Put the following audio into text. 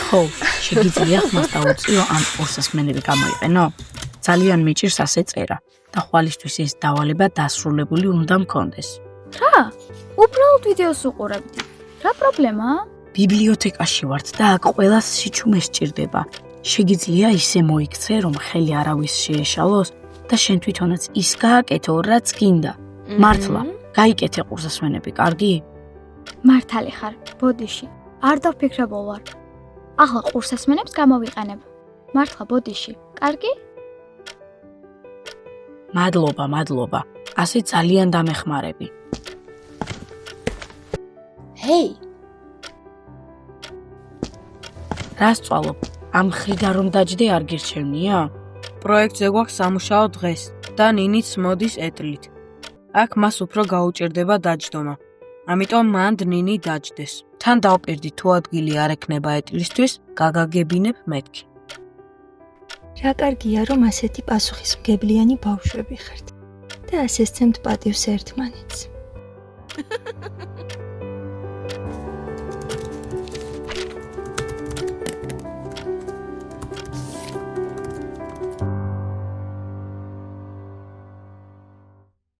ხო, შეგიძლია ხმას დაუწიო ამ ორსასმენები გამოიყენო? ძალიან მიჭირს ასე წერა და ხვალისთვის ეს დავალება დასრულებული უნდა მქონდეს. რა? უბრალოდ ვიდეოს უყურებდი. რა პრობლემაა? ბიბლიოთეკაში ვართ და აქ ყველას სიჩუმე სჭირდება. შეგიძლია ისე მოიქცე, რომ ხელი არავის შეეშალოს და შენ თვითონაც ის გააკეთო, რაც გინდა. მართლა, გაიკეთე ყურსასმენები, კარგი? მართალი ხარ, ბოდიში. არ დავფიქრებულ ვარ. ახლა ყურსასმენებს გამოვიყენებ. მართლა ბოდიში, კარგი? მადლობა. ასე ძალიან დამეხმარები. ჰეი, რას წვალობ? ამ ხრიდან რომ დაჯდე არ გირჩევნია? პროექტზე გვაქვს სამუშაო დღეს და ნინიც მოდის ეტლით. აქ მას უფრო გაუჭირდება დაჯდომა. ამიტომ მანდ ნინი დაჯდეს. თან დავპირდი თუ ადგილი არ ექნება ეტლისთვის, გაგაგებინებ მეთქი. რა კარგია, რომ ასეთი პასუხისმგებლიანი ბავშვები ხართ და ასე სცემთ პატივს ერთმანეთს.